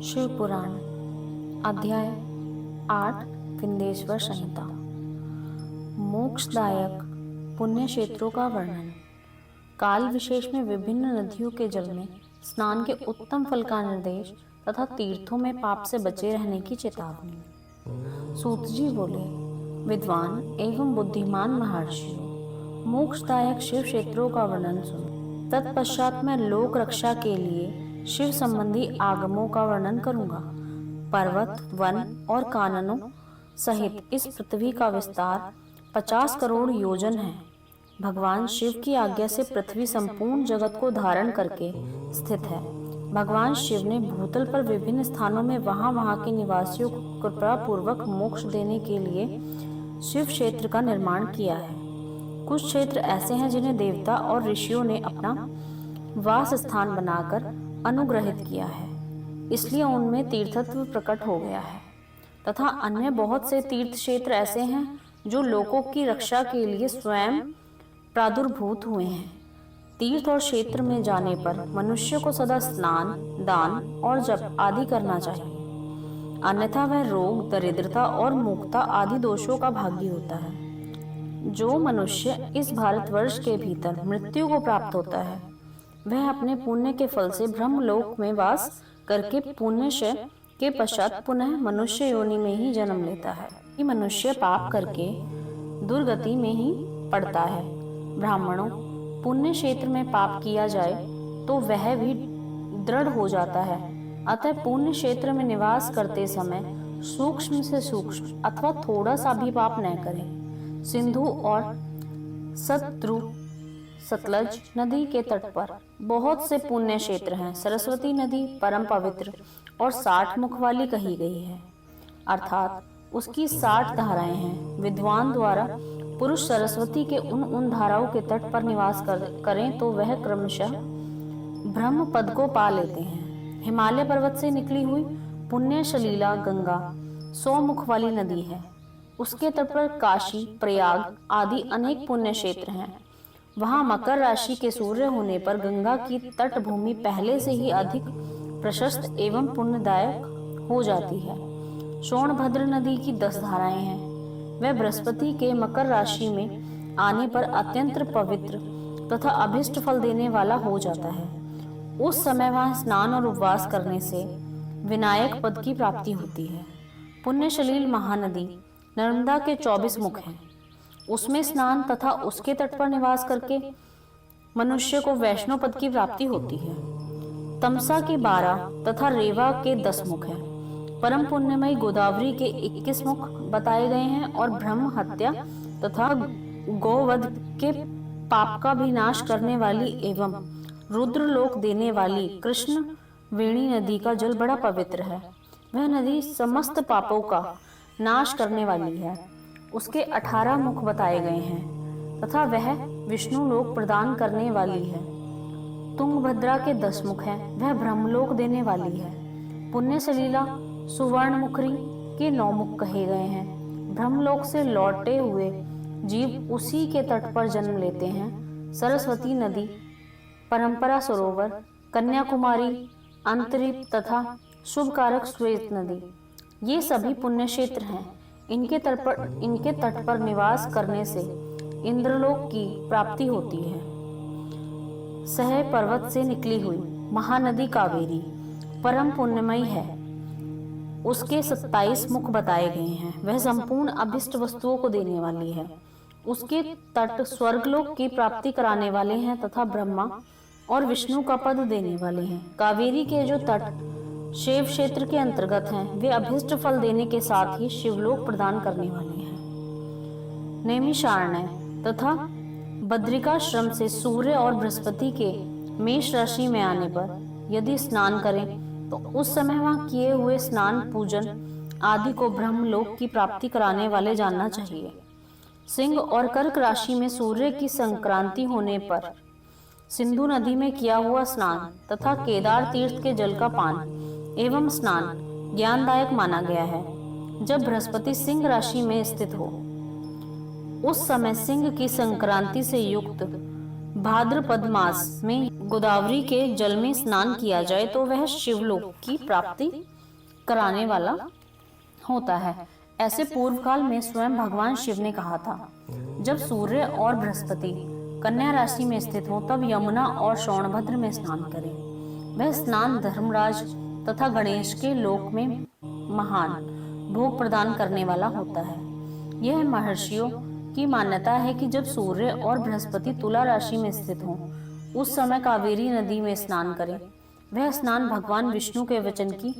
शिव पुराण अध्याय 8 विंध्येश्वर संहिता। मोक्षदायक पुण्य क्षेत्रों का वर्णन। काल विशेष में विभिन्न नदियों के जल में स्नान के उत्तम फल का निर्देश तथा तीर्थों में पाप से बचे रहने की चेतावनी। सूत जी बोले, विद्वान एवं बुद्धिमान महर्षियों, मोक्षदायक शिव क्षेत्रों का वर्णन सुनो। तत्पश्चात मैं लोक रक्षा के लिए शिव संबंधी आगमों का वर्णन करूंगा। पर्वत, वन और काननों सहित इस पृथ्वी का विस्तार 50 करोड़ योजन है। भगवान शिव की आज्ञा से पृथ्वी संपूर्ण जगत को धारण करके स्थित है। भगवान शिव ने भूतल पर विभिन्न स्थानों में वहां के निवासियों को कृपा पूर्वक मोक्ष देने के लिए शिव क्षेत्र का निर्माण किया है। कुछ क्षेत्र ऐसे हैं जिन्हें देवता और ऋषियों ने अपना वास स्थान बनाकर अनुग्रहित किया है, इसलिए उनमें तीर्थत्व प्रकट हो गया है। तथा अन्य बहुत से तीर्थ क्षेत्र ऐसे हैं जो लोगों की रक्षा के लिए स्वयं प्रादुर्भूत हुए हैं। तीर्थ और क्षेत्र में जाने पर मनुष्य को सदा स्नान, दान और जप आदि करना चाहिए, अन्यथा वह रोग, दरिद्रता और मूर्खता आदि दोषों का भागी होता है। जो मनुष्य इस भारतवर्ष के भीतर मृत्यु को प्राप्त होता है, वह अपने पुण्य के फल से ब्रह्मलोक में वास करके पुण्य के पश्चात पुनः मनुष्य योनि में ही जन्म लेता है। ये मनुष्य पाप करके दुर्गति में ही पड़ता है। ब्राह्मणों, पुण्य क्षेत्र में पाप किया जाए तो वह भी दृढ़ हो जाता है। अतः पुण्य क्षेत्र में निवास करते समय सूक्ष्म से सूक्ष्म अथवा थोड़ा सा भी पाप न करें। सिंधु और सतलज नदी के तट पर बहुत से पुण्य क्षेत्र हैं। सरस्वती नदी परम पवित्र और 60 मुख वाली कही गई है, अर्थात उसकी 60 धाराएं हैं। विद्वान द्वारा पुरुष सरस्वती के उन धाराओं के तट पर निवास करें तो वह क्रमशः ब्रह्म पद को पा लेते हैं। हिमालय पर्वत से निकली हुई पुण्य सलीला गंगा 100 मुख वाली नदी है। उसके तट पर काशी, प्रयाग आदि अनेक पुण्य क्षेत्र हैं। वहां मकर राशि के सूर्य होने पर गंगा की तट भूमि पहले से ही अधिक प्रशस्त एवं पुण्यदायक हो जाती है। सोनभद्र नदी की 10 धाराएं हैं। वह बृहस्पति के मकर राशि में आने पर अत्यंत पवित्र तथा अभिष्ट फल देने वाला हो जाता है। उस समय वहां स्नान और उपवास करने से विनायक पद की प्राप्ति होती है। पुण्यशलील महानदी नर्मदा के 24 मुख हैं। उसमें स्नान तथा उसके तट पर निवास करके मनुष्य को वैष्णव पद की प्राप्ति होती है। तमसा के 12 तथा रेवा के 10 मुख हैं। परम पुण्यमयी गोदावरी के 21 मुख बताए गए हैं और ब्रह्म हत्या तथा गौवध के पाप का भी नाश करने वाली एवं रुद्रलोक देने वाली कृष्ण वेणी नदी का जल बड़ा पवित्र है। वह नदी समस्त पापों का नाश करने वाली है। उसके 18 मुख बताए गए हैं तथा वह विष्णु लोक प्रदान करने वाली है। तुंगभद्रा के 10 मुख हैं। वह ब्रह्मलोक देने वाली है। पुण्य सलीला सुवर्णमुखरी के 9 मुख कहे गए हैं। ब्रह्मलोक से लौटे हुए जीव उसी के तट पर जन्म लेते हैं। सरस्वती नदी, परंपरा सरोवर, कन्याकुमारी, अंतरिप तथा शुभकारक श्वेत नदी, ये सभी पुण्य क्षेत्र हैं। इनके तट पर निवास करने से इंद्रलोक की प्राप्ति होती है। सह पर्वत से निकली हुई महानदी कावेरी परम पुण्यमयी है। उसके 27 मुख बताए गए हैं। वह संपूर्ण अभिष्ट वस्तुओं को देने वाली है। उसके तट स्वर्गलोक की प्राप्ति कराने वाले हैं तथा ब्रह्मा और विष्णु का पद देने वाले हैं। कावेरी के जो तट शिव क्षेत्र के अंतर्गत हैं, वे अभिष्ट फल देने के साथ ही शिवलोक प्रदान करने वाले हैं। नैमिषारण्य तथा बद्रिकाश्रम से सूर्य और बृहस्पति के मेष राशि में आने पर यदि स्नान करें तो उस समय वहां किए हुए स्नान, पूजन आदि को ब्रह्मलोक की प्राप्ति कराने वाले जानना चाहिए। सिंह और कर्क राशि में सूर्य की संक्रांति होने पर सिंधु नदी में किया हुआ स्नान तथा केदार तीर्थ के जल का पान एवं स्नान ज्ञानदायक माना गया है। जब बृहस्पति सिंह राशि में स्थित हो, उस समय सिंह की संक्रांति से युक्त भाद्रपद मास में गोदावरी के जल में स्नान किया जाए तो वह शिवलोक की प्राप्ति कराने वाला होता है। ऐसे पूर्व काल में स्वयं भगवान शिव ने कहा था, जब सूर्य और बृहस्पति कन्या राशि में स्थित हो तब यमुना और शोणभद्र में स्नान करें। वह स्नान धर्मराज तथा गणेश के लोक में महान भोग प्रदान करने वाला होता है। यह महर्षियों की मान्यता है कि जब सूर्य और बृहस्पति तुला राशि में स्थित हों उस समय कावेरी नदी में स्नान करें। वह स्नान भगवान विष्णु के वचन की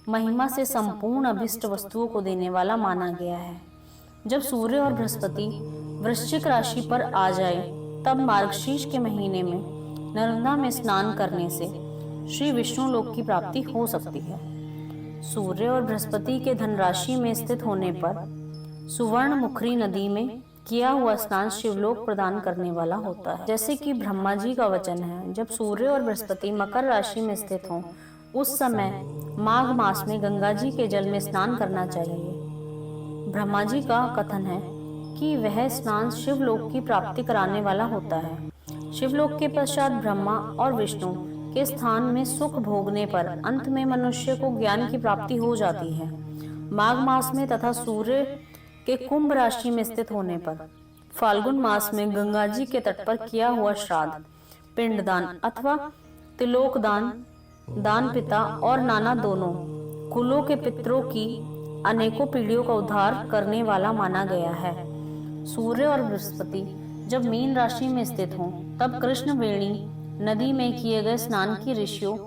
महिमा से संपूर्ण अभिष्ट वस्तुओं को देने वाला माना गया है। जब सूर्य और बृहस्पति वृश्चिक राशि पर आ जाए तब मार्गशीर्ष के महीने में नर्मदा में स्नान करने से श्री विष्णु लोक की प्राप्ति हो सकती है। सूर्य और बृहस्पति के धनराशि में स्थित होने पर सुवर्ण मुखरी नदी में किया हुआ स्नान शिवलोक प्रदान करने वाला होता है। जैसे कि ब्रह्मा जी का वचन है, जब सूर्य और बृहस्पति मकर राशि में स्थित हों उस समय माघ मास में गंगा जी के जल में स्नान करना चाहिए। ब्रह्मा जी का कथन है कि वह स्नान शिवलोक की प्राप्ति कराने वाला होता है। शिवलोक के पश्चात ब्रह्मा और विष्णु के स्थान में सुख भोगने पर अंत में मनुष्य को ज्ञान की प्राप्ति हो जाती है। माघ मास में तथा सूर्य के कुंभ राशि में स्थित होने पर फाल्गुन मास में गंगा जी के तट पर किया हुआ श्राद्ध, पिंडदान अथवा तिलोकदान, दान पिता और नाना दोनों कुलों के पितरों की अनेकों पीढ़ियों का उद्धार करने वाला माना गया है। सूर्य और बृहस्पति जब मीन राशि में स्थित हों तब कृष्ण वेणी नदी में किए गए स्नान की ऋषियों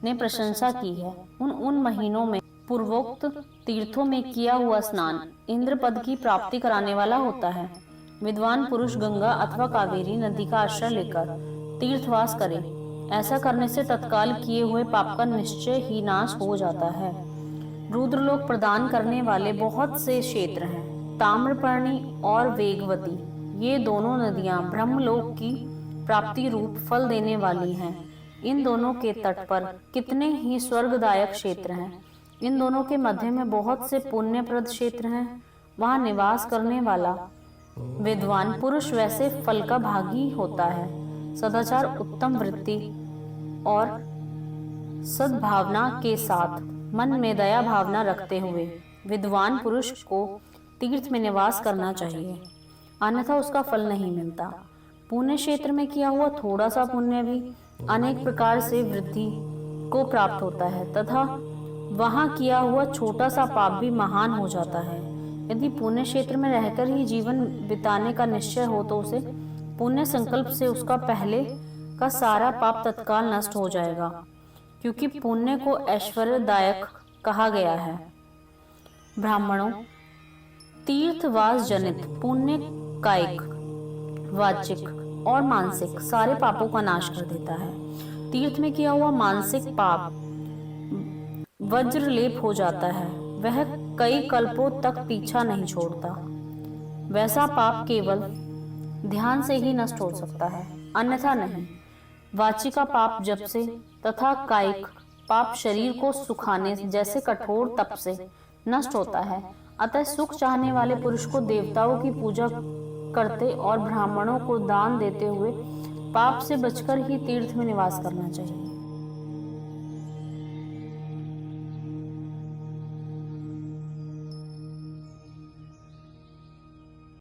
ने प्रशंसा की है। उन महीनों में पूर्वोक्त तीर्थों में किया हुआ स्नान इंद्र पद की प्राप्ति कराने वाला होता है। विद्वान पुरुष गंगा अथवा कावेरी नदी का आश्रय लेकर तीर्थवास करें। ऐसा करने से तत्काल किए हुए पाप का निश्चय ही नाश हो जाता है। रुद्रलोक प्रदान करने वाले बहुत से क्षेत्र हैं। ताम्रपर्णी और वेगवती ये दोनों नदियां ब्रह्मलोक की प्राप्ति रूप फल देने वाली हैं। इन दोनों के तट पर कितने ही स्वर्गदायक क्षेत्र हैं। इन दोनों के मध्य में बहुत से पुण्यप्रद क्षेत्र हैं। वहां निवास करने वाला विद्वान पुरुष वैसे फल का भागी होता है। सदाचार, उत्तम वृत्ति और सद्भावना के साथ मन में दया भावना रखते हुए विद्वान पुरुष को तीर्थ में निवास करना चाहिए, अन्यथा उसका फल नहीं मिलता। पुण्य क्षेत्र में किया हुआ थोड़ा सा पुण्य भी अनेक प्रकार से वृद्धि को प्राप्त होता है तथा वहां किया हुआ छोटा सा पाप भी महान हो जाता है। यदि पुण्य क्षेत्र में रहकर ही जीवन बिताने का निश्चय हो तो उसे पुण्य संकल्प से उसका पहले का सारा पाप तत्काल नष्ट हो जाएगा, क्योंकि पुण्य को ऐश्वर्यदायक कहा गया है। ब्राह्मणों, तीर्थवास जनित पुण्य कायिक, वाचिक और मानसिक सारे पापों का नाश कर देता है। तीर्थ में किया हुआ मानसिक पाप वज्रलेप हो जाता है, वह कई कल्पों तक पीछा नहीं छोड़ता। वैसा पाप केवल ध्यान से ही नष्ट हो सकता है, अन्यथा नहीं। वाचिका पाप जप से तथा कायिक पाप शरीर को सुखाने जैसे कठोर तप से नष्ट होता है। अतः सुख चाहने वाले पुरुष को देवताओं की पूजा करते और ब्राह्मणों को दान देते हुए पाप से बचकर ही तीर्थ में निवास करना चाहिए।